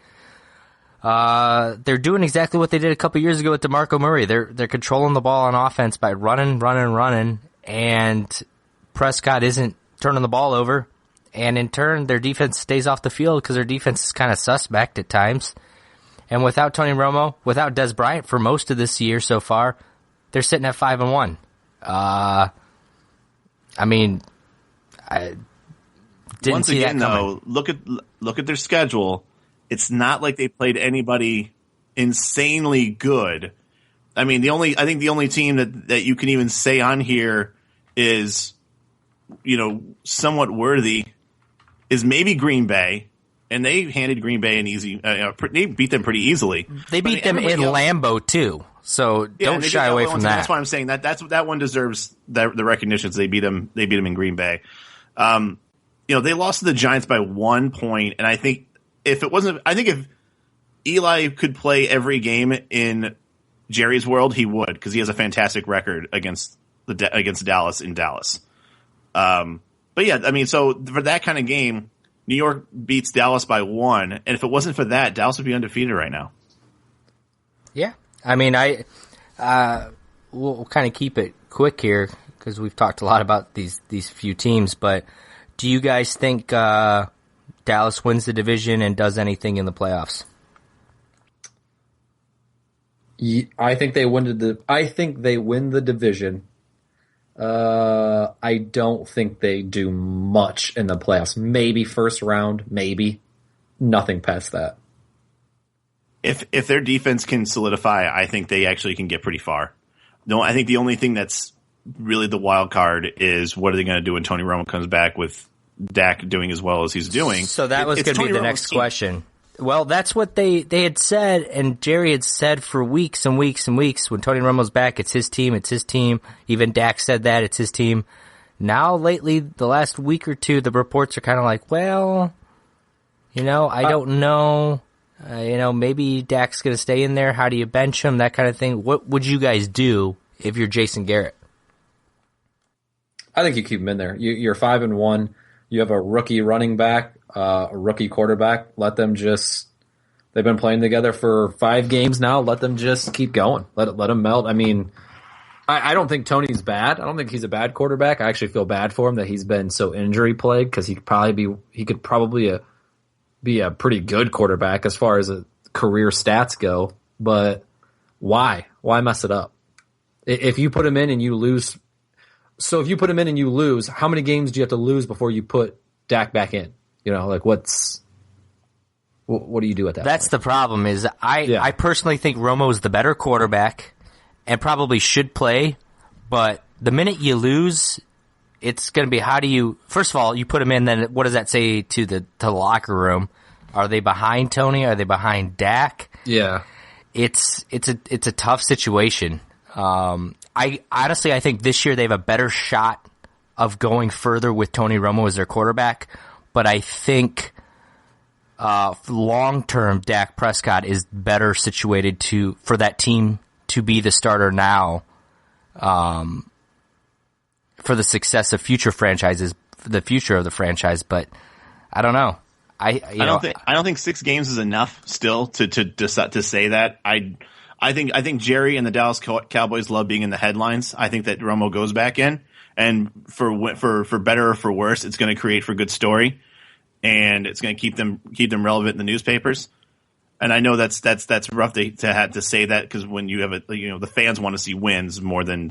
They're doing exactly what they did a couple years ago with DeMarco Murray. They're controlling the ball on offense by running, and Prescott isn't turning the ball over. And in turn, their defense stays off the field because their defense is kind of suspect at times. And without Tony Romo, without Des Bryant for most of this year so far, they're sitting at 5-1. I didn't Once see again, that coming. though, look at their schedule. It's not like they played anybody insanely good. I mean, I think the only team that you can even say on here is, somewhat worthy is maybe Green Bay, and they handed Green Bay an easy. They beat them pretty easily. They beat them in Lambeau too, so don't shy away from that. That's why I'm saying that one deserves the recognition. They beat them. They beat them in Green Bay. They lost to the Giants by 1 point, and I think if Eli could play every game in Jerry's world, he would, because he has a fantastic record against Dallas in Dallas. But yeah, I mean, so for that kind of game, New York beats Dallas by 1, and if it wasn't for that, Dallas would be undefeated right now. Yeah, I mean, we'll kind of keep it quick here because we've talked a lot about these few teams. But do you guys think Dallas wins the division and does anything in the playoffs? I think they win the division. I don't think they do much in the playoffs. Maybe first round, maybe. Nothing past that. If their defense can solidify, I think they actually can get pretty far. No, I think the only thing that's really the wild card is what are they going to do when Tony Romo comes back with Dak doing as well as he's doing. So that was going to be the next question. Well, that's what they had said, and Jerry had said for weeks and weeks and weeks. When Tony Romo's back, it's his team, it's his team. Even Dak said that, it's his team. Now, lately, the last week or two, the reports are kind of like, well, I don't know. Maybe Dak's going to stay in there. How do you bench him? That kind of thing. What would you guys do if you're Jason Garrett? I think you keep him in there. You're 5-1. You have a rookie running back, a rookie quarterback. Let them they've been playing together for 5 games now. Let them just keep going. Let them melt. I mean, I don't think Tony's bad. I don't think he's a bad quarterback. I actually feel bad for him that he's been so injury plagued because he could probably be a pretty good quarterback as far as career stats go. But why? Why mess it up? If you put him in and you lose. So if you put him in and you lose, how many games do you have to lose before you put Dak back in? What do you do at that That's point? the problem is I personally think Romo's the better quarterback and probably should play, but the minute you lose, it's going to be how do you – first of all, you put him in, then what does that say to the locker room? Are they behind Tony? Are they behind Dak? Yeah. It's a tough situation. I think this year they have a better shot of going further with Tony Romo as their quarterback, but I think long-term Dak Prescott is better situated for that team to be the starter now for the success of future franchises, the future of the franchise. But I don't know. I don't think 6 games is enough still to say that. I think Jerry and the Dallas Cowboys love being in the headlines. I think that Romo goes back in, and for better or for worse, it's going to create for good story, and it's going to keep them relevant in the newspapers. And I know that's rough to have to say that because when you have the fans want to see wins more than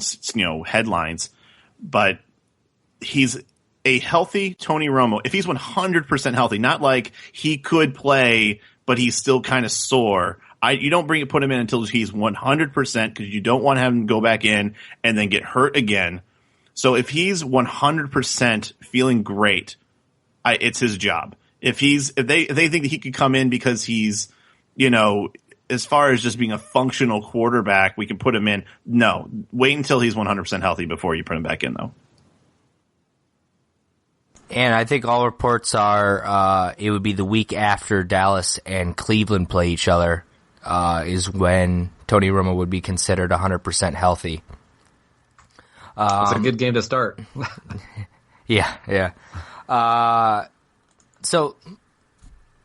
headlines, but he's a healthy Tony Romo. If he's 100% healthy, not like he could play but he's still kind of sore. You don't put him in until he's 100% because you don't want to have him go back in and then get hurt again. So if he's 100% feeling great, it's his job. If they think that he could come in because he's, as far as just being a functional quarterback, we can put him in. No, wait until he's 100% healthy before you put him back in, though. And I think all reports are it would be the week after Dallas and Cleveland play each other is when Tony Romo would be considered 100% healthy. It's a good game to start. Yeah. So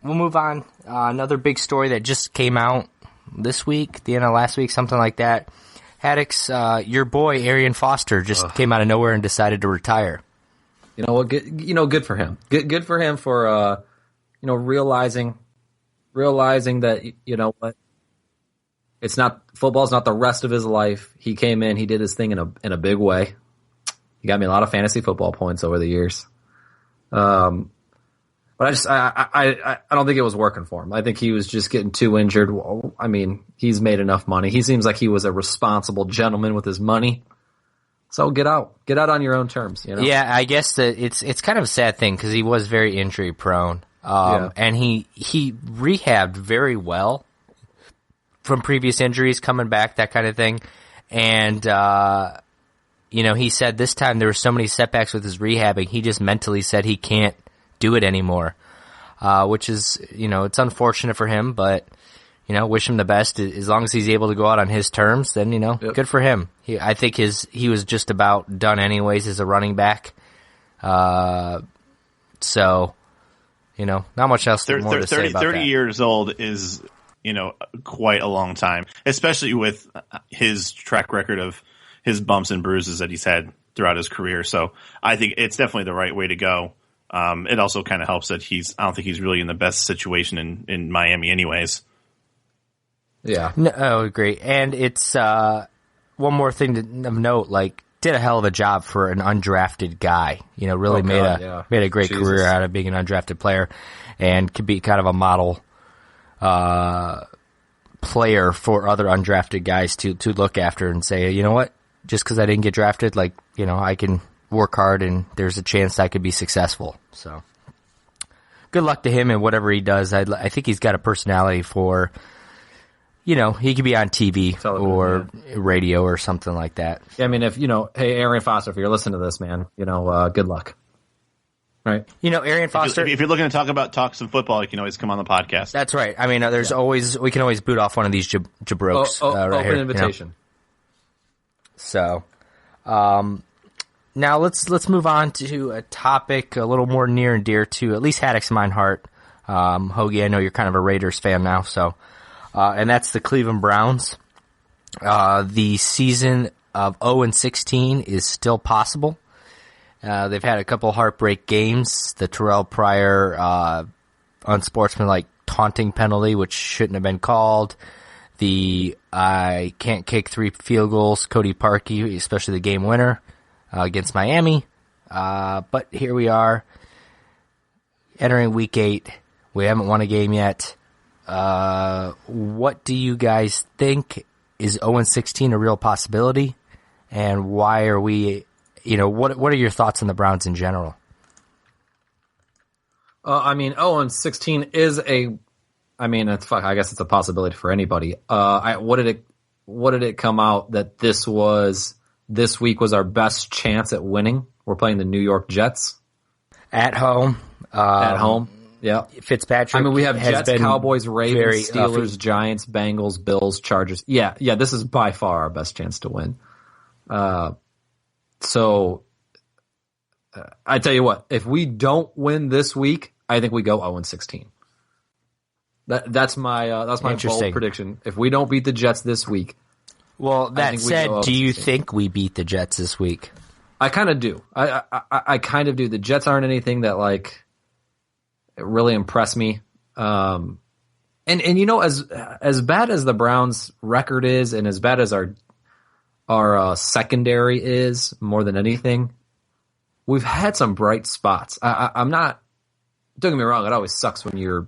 we'll move on. Another big story that just came out this week, the end of last week, something like that. Haddix, your boy Arian Foster just came out of nowhere and decided to retire. You know what? Good for him. Good for him for realizing that what, it's not football's not the rest of his life. He came in, he did his thing in a big way. He got me a lot of fantasy football points over the years. But I don't think it was working for him. I think he was just getting too injured. I mean, he's made enough money. He seems like he was a responsible gentleman with his money. So get out on your own terms. Yeah, I guess that it's kind of a sad thing because he was very injury prone, and he rehabbed very well from previous injuries, coming back, that kind of thing. And he said this time there were so many setbacks with his rehabbing, he just mentally said he can't do it anymore, which is, it's unfortunate for him, but, wish him the best. As long as he's able to go out on his terms, then, good for him. I think he was just about done anyways as a running back. So, not much else more to say about 30 that. years old is, quite a long time, especially with his track record of his bumps and bruises that he's had throughout his career. So I think it's definitely the right way to go. It also kind of helps that I don't think he's really in the best situation in Miami anyways. Yeah. No, great. And it's, one more thing of note, did a hell of a job for an undrafted guy, really made a great career out of being an undrafted player and could be kind of a model, player for other undrafted guys to look after and say, you know what, just cause I didn't get drafted, I can work hard and there's a chance I could be successful. So good luck to him and whatever he does. I think he's got a personality for, he could be on TV or radio or something like that. Yeah, I mean, if, hey, Arian Foster, if you're listening to this, man, good luck. Right. Arian Foster. If you're looking to talk some football, you can always come on the podcast. That's right. I mean, we can always boot off one of these jabrokes right open here. invitation. So, now let's move on to a topic a little more near and dear to at least Haddix and mine heart. Hoagie, I know you're kind of a Raiders fan now, so and that's the Cleveland Browns. The season of 0-16 is still possible. They've had a couple heartbreak games. The Terrell Pryor unsportsmanlike taunting penalty, which shouldn't have been called. The I can't kick 3 field goals, Cody Parkey, especially the game winner against Miami. But here we are, entering week 8. We haven't won a game yet. What do you guys think? Is 0-16 a real possibility? And why are we, what are your thoughts on the Browns in general? 0-16 is I guess it's a possibility for anybody. What did it come out that this week was our best chance at winning? We're playing the New York Jets at home. Yeah. Fitzpatrick. We have Jets, Cowboys, Ravens, Steelers, Giants, Bengals, Bills, Chargers. Yeah. This is by far our best chance to win. So I tell you what, if we don't win this week, I think we go 0-16. That's my bold prediction. If we don't beat the Jets this week. Well, that said, do you think we beat the Jets this week? I kind of do. I kind of do. The Jets aren't anything that really impress me. And as bad as the Browns record is, and as bad as our secondary is, more than anything, we've had some bright spots. I'm not, don't get me wrong, it always sucks when you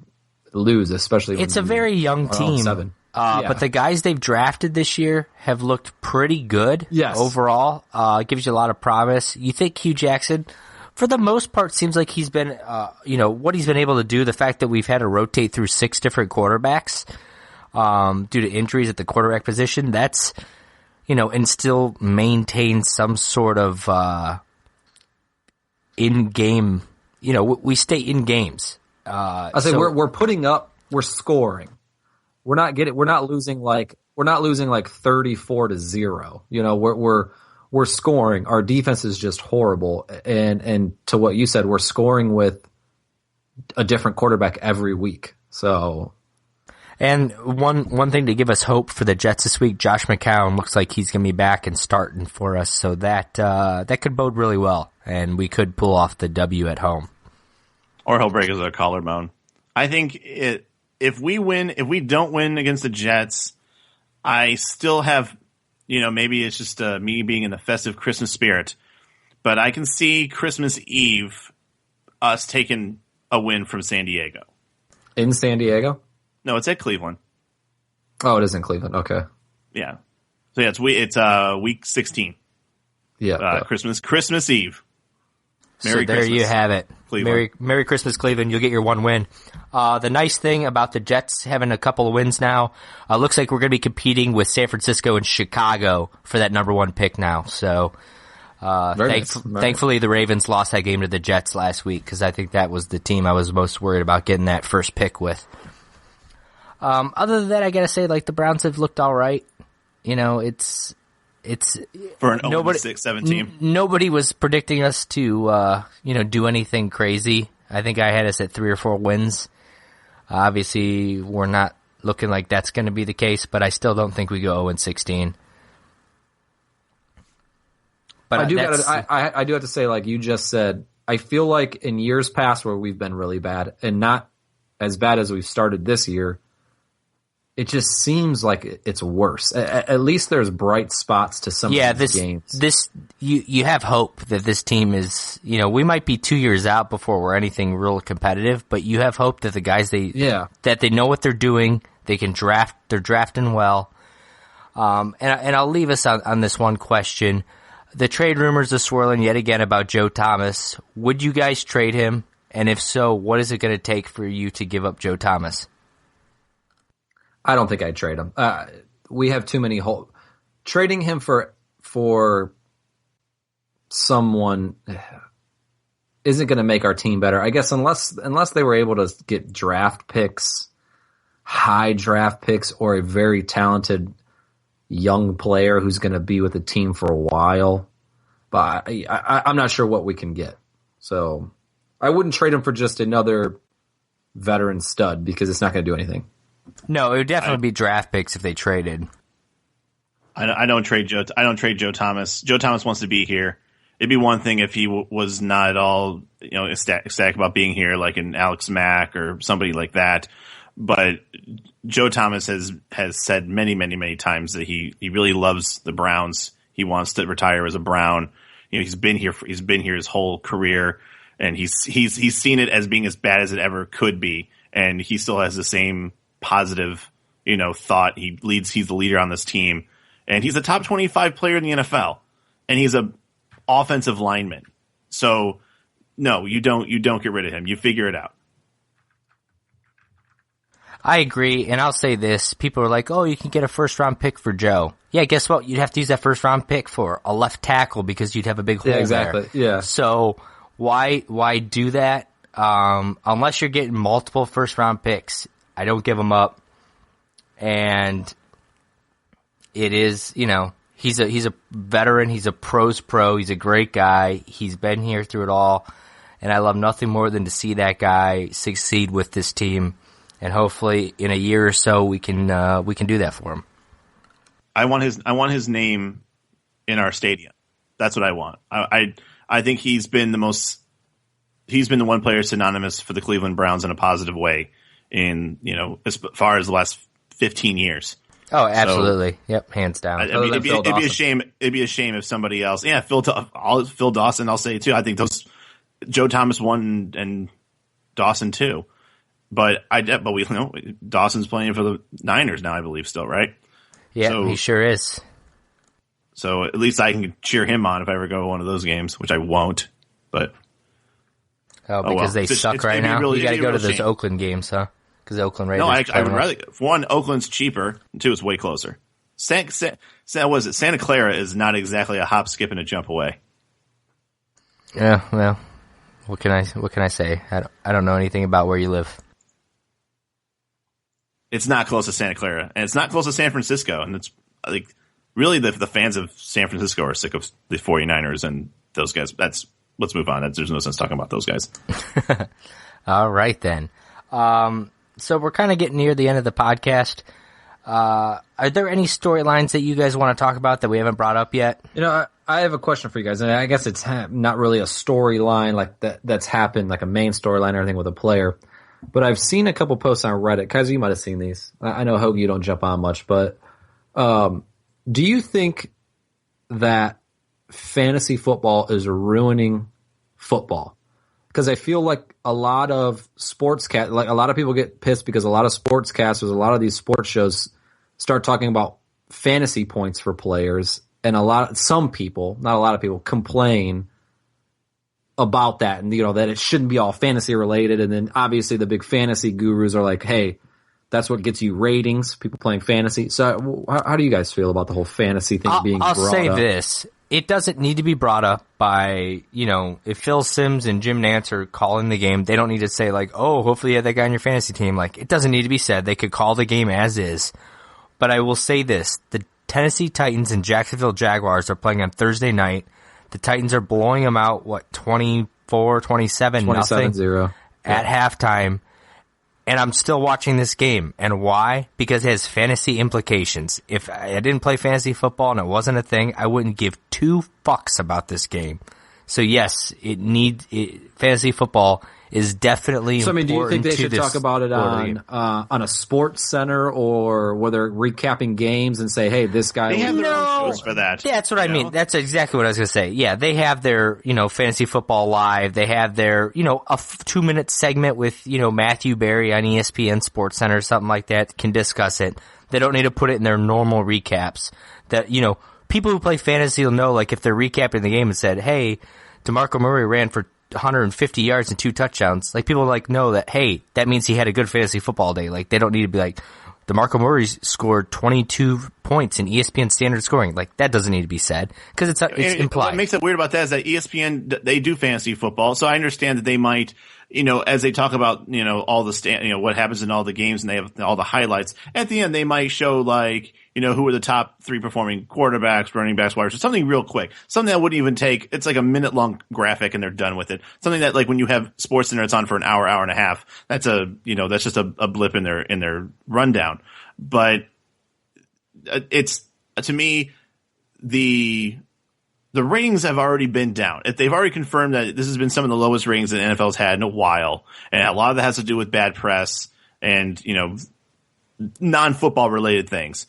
lose, especially when it's a very young team. But the guys they've drafted this year have looked pretty good. Yes. Overall. It gives you a lot of promise. You think Hugh Jackson, for the most part, seems like he's been, what he's been able to do, the fact that we've had to rotate through 6 different quarterbacks, due to injuries at the quarterback position, that's, and still maintain some sort of, in-game, we stay in games. We're putting up, we're scoring. We're not losing 34-0. We're scoring. Our defense is just horrible. And to what you said, we're scoring with a different quarterback every week. So, and one thing to give us hope for the Jets this week, Josh McCown looks like he's going to be back and starting for us. So that could bode really well, and we could pull off the W at home. Or he'll break his collarbone. I think if we don't win against the Jets, I still have, maybe it's just me being in the festive Christmas spirit, but I can see Christmas Eve us taking a win from San Diego. In San Diego? No, it's at Cleveland. Oh, it is in Cleveland. Okay. Yeah. So yeah, it's week 16. Yeah. Christmas Eve. Merry Christmas. There you have it. Cleveland. Merry Christmas, Cleveland. You'll get your one win. The nice thing about the Jets having a couple of wins now, looks like we're going to be competing with San Francisco and Chicago for that number one pick now. So, thankfully the Ravens lost that game to the Jets last week, because I think that was the team I was most worried about getting that first pick with. Other than that, I gotta say, the Browns have looked all right. It's for an 0-6-7 team. Nobody was predicting us to, do anything crazy. I think I had us at 3 or 4 wins. Obviously, we're not looking like that's going to be the case, but I still don't think we go 0-16. But I do have to say, like you just said, I feel like in years past where we've been really bad, and not as bad as we've started this year, it just seems like it's worse. At least there's bright spots to some of these games. You have hope that this team is, we might be 2 years out before we're anything real competitive, but you have hope that the guys that they know what they're doing, they can draft, they're drafting well. And I'll leave us on this one question. The trade rumors are swirling yet again about Joe Thomas. Would you guys trade him? And if so, what is it going to take for you to give up Joe Thomas? I don't think I'd trade him. We have too many holes. Trading him for someone isn't going to make our team better. I guess unless they were able to get draft picks, high draft picks, or a very talented young player who's going to be with the team for a while. But I'm not sure what we can get. So I wouldn't trade him for just another veteran stud, because it's not going to do anything. No, it would definitely be draft picks if they traded. I don't trade Joe. I don't trade Joe Thomas. Joe Thomas wants to be here. It'd be one thing if he was not at all, ecstatic about being here, like an Alex Mack or somebody like that. But Joe Thomas has said many, many, many times that he really loves the Browns. He wants to retire as a Brown. He's been here his whole career, and he's seen it as being as bad as it ever could be, and he still has the same positive, thought. He's the leader on this team, and he's a top 25 player in the NFL, and he's a offensive lineman. So no, you don't get rid of him. You figure it out. I agree, and I'll say this. People are like, oh, you can get a first-round pick for Joe. Yeah, guess what? You'd have to use that first-round pick for a left tackle because you'd have a big hole exactly. there. Yeah. So why do that? Unless you're getting multiple first-round picks, I don't give them up. And it is, he's a veteran. He's a pro's pro. He's a great guy. He's been here through it all. And I love nothing more than to see that guy succeed with this team. And hopefully in a year or so we can do that for him. I want his name in our stadium. That's what I want. I think he's been the one player synonymous for the Cleveland Browns in a positive way in, as far as the last 15 years. Oh, absolutely. So, yep, hands down. It'd be a shame if somebody else. Yeah, Phil Dawson. I'll say too. I think Joe Thomas won and Dawson too. But we Dawson's playing for the Niners now, I believe, still, right? Yeah, so, he sure is. So at least I can cheer him on if I ever go to one of those games, which I won't. But because they suck right now. You got to go to those Oakland games, huh? Because Oakland Raiders. No, I would rather. One, Oakland's cheaper, and two, it's way closer. Santa Clara is not exactly a hop, skip, and a jump away. Yeah, well, what can I say? I don't know anything about where you live. It's not close to Santa Clara, and it's not close to San Francisco, and it's like really the fans of San Francisco are sick of the 49ers and those guys. Let's move on. There's no sense talking about those guys. All right, then. So we're kind of getting near the end of the podcast. Are there any storylines that you guys want to talk about that we haven't brought up yet? I have a question for you guys, and I guess it's not really a storyline like that's happened, like a main storyline or anything with a player. But I've seen a couple posts on Reddit. Kaiser, you might have seen these. I know, Hoagie, you don't jump on much, but do you think that fantasy football is ruining football? Because I feel like a lot of a lot of people get pissed because a lot of sportscasters, a lot of these sports shows start talking about fantasy points for players, and some people, not a lot of people, complain about that, and that it shouldn't be all fantasy related. And then obviously the big fantasy gurus are like, hey, that's what gets you ratings, people playing fantasy. So how do you guys feel about the whole fantasy thing being brought up? I'll say this. It doesn't need to be brought up by, if Phil Simms and Jim Nantz are calling the game, they don't need to say like, oh, hopefully you have that guy on your fantasy team. Like, it doesn't need to be said. They could call the game as is. But I will say this. The Tennessee Titans and Jacksonville Jaguars are playing on Thursday night. The Titans are blowing them out, 24, 27, nothing 27-0 at halftime. And I'm still watching this game. And why? Because it has fantasy implications. If I didn't play fantasy football and it wasn't a thing, I wouldn't give 2 fucks about this game. So yes, fantasy football is definitely important. Do you think they should talk about it on a sports center, or where they're recapping games and say, hey, this guy... They have their own shows for that. That's what I mean. That's exactly what I was going to say. Yeah, they have their, fantasy football live. They have their, a 2-minute segment with, Matthew Berry on ESPN Sports Center or something like that, can discuss it. They don't need to put it in their normal recaps. That, people who play fantasy will know, like, if they're recapping the game and said, hey, DeMarco Murray ran for 150 yards and 2 touchdowns. Like, people know that, hey, that means he had a good fantasy football day. Like, they don't need to be like, DeMarco Murray scored 22 points in ESPN standard scoring. Like, that doesn't need to be said because it's implied. What makes it weird about that is that ESPN, they do fantasy football. So I understand that they might, as they talk about, all the what happens in all the games and they have all the highlights, at the end they might show like, who are the top 3 performing quarterbacks, running backs, wide receivers, something real quick. Something that wouldn't even take, it's like a minute-long graphic and they're done with it. Something that, like, when you have SportsCenter, it's on for an hour, hour and a half. That's that's just a blip in their rundown. But it's, to me, the ratings have already been down. They've already confirmed that this has been some of the lowest ratings that the NFL's had in a while. And a lot of that has to do with bad press and, non-football related things.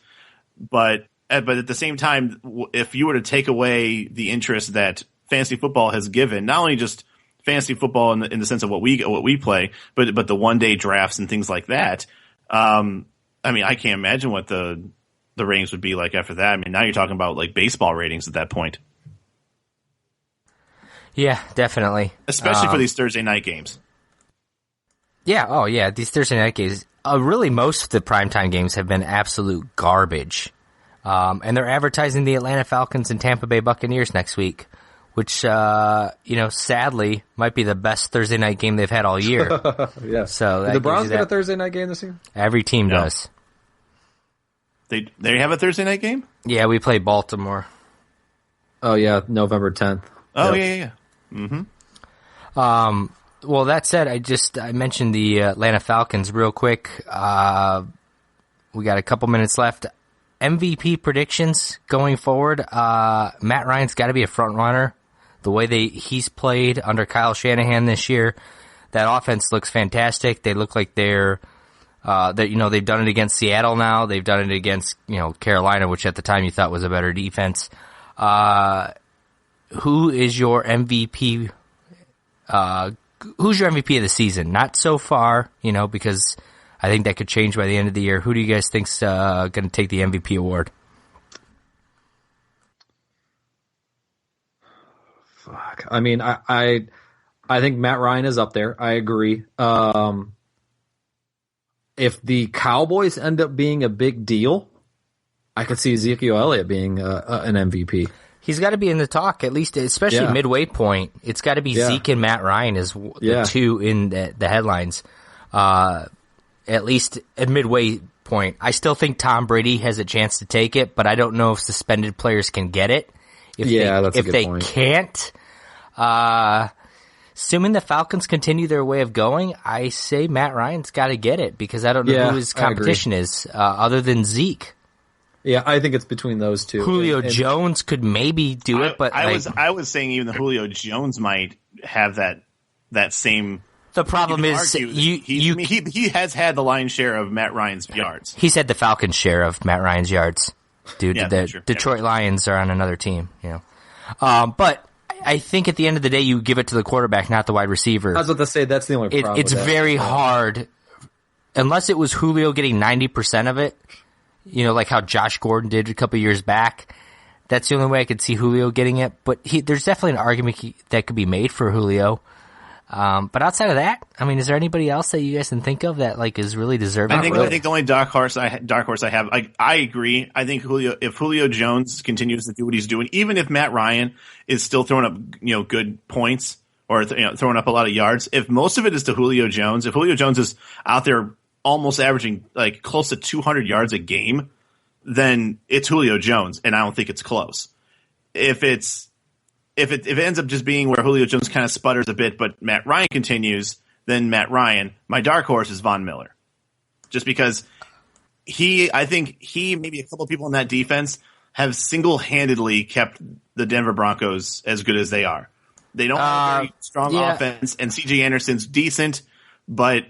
But at the same time, if you were to take away the interest that fantasy football has given, not only just fantasy football in the sense of what we play, but the one-day drafts and things like that, I can't imagine what the ratings would be like after that. I mean, now you're talking about like baseball ratings at that point. Yeah, definitely. Especially for these Thursday night games. Yeah, oh yeah, these Thursday night games. Really, most of the primetime games have been absolute garbage. And they're advertising the Atlanta Falcons and Tampa Bay Buccaneers next week, which, sadly might be the best Thursday night game they've had all year. Yeah. So did the Browns get a Thursday night game this year? Every team does. They have a Thursday night game? Yeah, we play Baltimore. Oh yeah, November 10th. Oh yeah. Mm-hmm. Well, that said, I mentioned the Atlanta Falcons real quick. We got a couple minutes left. MVP predictions going forward. Matt Ryan's got to be a front runner. The way he's played under Kyle Shanahan this year, that offense looks fantastic. They look like they've done it against Seattle now. They've done it against, Carolina, which at the time you thought was a better defense. Who is your MVP? Who's your MVP of the season? Not so far, because I think that could change by the end of the year. Who do you guys think's going to take the MVP award? Fuck. I mean, I think Matt Ryan is up there. I agree. If the Cowboys end up being a big deal, I could see Ezekiel Elliott being an MVP. He's got to be in the talk, at least, especially midway point. It's got to be Zeke and Matt Ryan as the two in the headlines, at least at midway point. I still think Tom Brady has a chance to take it, but I don't know if suspended players can get it. That's a good point. If they can't, assuming the Falcons continue their way of going, I say Matt Ryan's got to get it because I don't know who his competition is other than Zeke. Yeah, I think it's between those two. Julio Jones could maybe do it, but I was saying even the Julio Jones might have that same. The problem is he has had the lion's share of Matt Ryan's yards. He's had the Falcons' share of Matt Ryan's yards. Dude, yeah, the Detroit Lions are on another team, but I think at the end of the day, you give it to the quarterback, not the wide receiver. I was about to say that's the only problem. It's very hard, unless it was Julio getting 90% of it. Like how Josh Gordon did a couple years back. That's the only way I could see Julio getting it. But there's definitely an argument that could be made for Julio. But outside of that, I mean, is there anybody else that you guys can think of that is really deserving? I think the only dark horse I have. I agree. I think if Julio Jones continues to do what he's doing, even if Matt Ryan is still throwing up good points or throwing up a lot of yards, if most of it is to Julio Jones, if Julio Jones is out there almost averaging close to 200 yards a game, then it's Julio Jones, and I don't think it's close. If it ends up just being where Julio Jones kind of sputters a bit, but Matt Ryan continues, then Matt Ryan. My dark horse is Von Miller, just because I think he maybe a couple of people in that defense have single-handedly kept the Denver Broncos as good as they are. They don't have a very strong offense, and C.J. Anderson's decent, but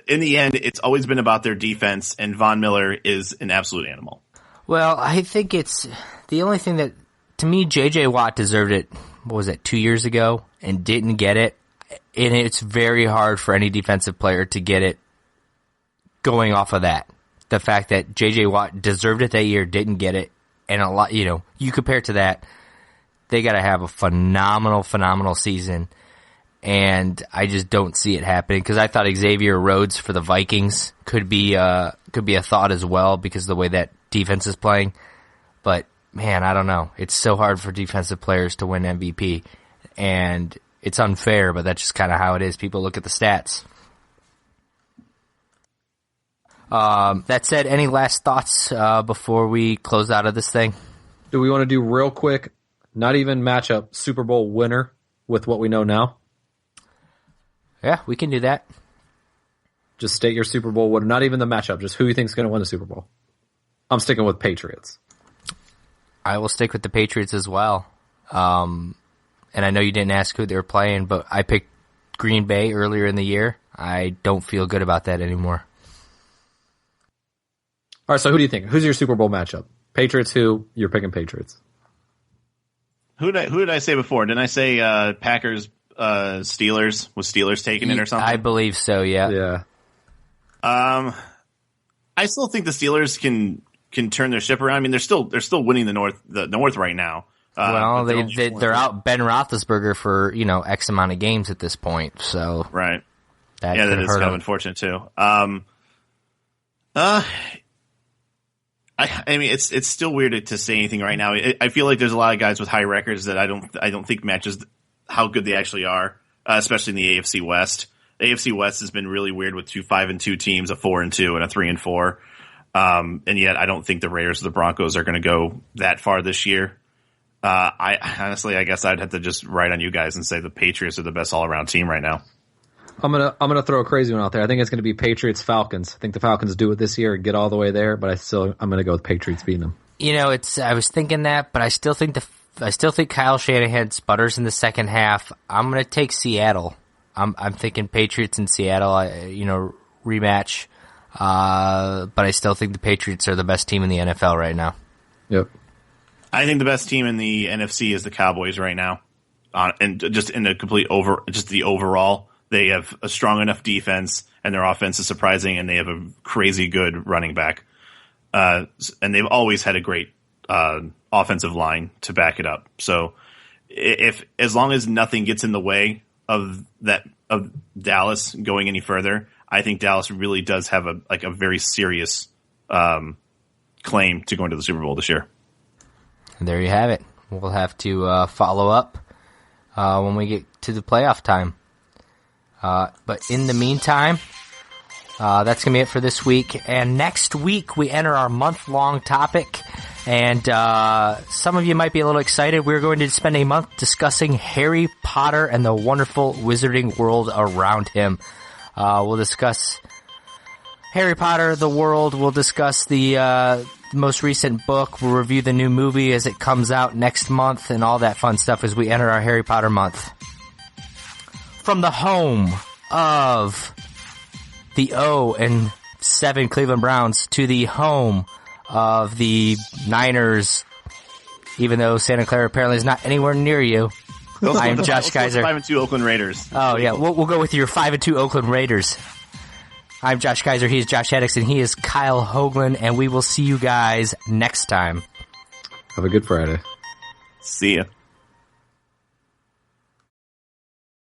in the end, it's always been about their defense, and Von Miller is an absolute animal. Well, I think it's the only thing that, to me, J.J. Watt deserved it, 2 years ago, and didn't get it. And it's very hard for any defensive player to get it going off of that. The fact that J.J. Watt deserved it that year, didn't get it, and a lot, you compare it to that, they got to have a phenomenal season. And I just don't see it happening because I thought Xavier Rhodes for the Vikings could be a thought as well because of the way that defense is playing. But man, I don't know. It's so hard for defensive players to win MVP, and it's unfair. But that's just kind of how it is. People look at the stats. That said, any last thoughts before we close out of this thing? Do we want to do real quick? Not even matchup Super Bowl winner with what we know now. Yeah, we can do that. Just state your Super Bowl winner. Not even the matchup. Just who you think is going to win the Super Bowl. I'm sticking with Patriots. I will stick with the Patriots as well. And I know you didn't ask who they were playing, but I picked Green Bay earlier in the year. I don't feel good about that anymore. All right, so who do you think? Who's your Super Bowl matchup? Patriots who? You're picking Patriots. Who did I say before? Didn't I say Packers, Steelers? Was Steelers taking it or something? I believe so, yeah. Yeah. I still think the Steelers can turn their ship around. I mean, they're still winning the North right now. Well, they're out Ben Roethlisberger for X amount of games at this point. So right, that is kind of unfortunate too. I mean, it's still weird to say anything right now. I feel like there's a lot of guys with high records that I don't think matches how good they actually are, especially in the AFC West. The AFC West has been really weird with 2 5-2 teams, a 4-2, and a 3-4. And yet I don't think the Raiders or the Broncos are going to go that far this year. I honestly, I guess I'd have to just write on you guys and say the Patriots are the best all-around team right now. I'm gonna throw a crazy one out there. I think it's gonna be Patriots Falcons. I think the Falcons do it this year and get all the way there, but I'm gonna go with Patriots beating them. I was thinking that, but I still think Kyle Shanahan sputters in the second half. I'm gonna take Seattle. I'm thinking Patriots in Seattle. Rematch. But I still think the Patriots are the best team in the NFL right now. Yep. I think the best team in the NFC is the Cowboys right now. And just in the the overall, they have a strong enough defense and their offense is surprising and they have a crazy good running back. And they've always had a great, offensive line to back it up. So as long as nothing gets in the way of Dallas going any further, I think Dallas really does have a very serious claim to going to the Super Bowl this year. And there you have it. We'll have to follow up when we get to the playoff time. But in the meantime, that's going to be it for this week. And next week, we enter our month-long topic, And some of you might be a little excited. We're going to spend a month discussing Harry Potter and the wonderful wizarding world around him. We'll discuss Harry Potter, the world. We'll discuss the most recent book. We'll review the new movie as it comes out next month and all that fun stuff as we enter our Harry Potter month. From the home of the 0-7 Cleveland Browns to the home of the Niners, even though Santa Clara apparently is not anywhere near you. I am Josh Kaiser. 5-2 Oakland Raiders. Oh yeah, we'll go with your 5-2 Oakland Raiders. I'm Josh Kaiser. He is Josh Haddix, and he is Kyle Hoagland, and we will see you guys next time. Have a good Friday. See ya.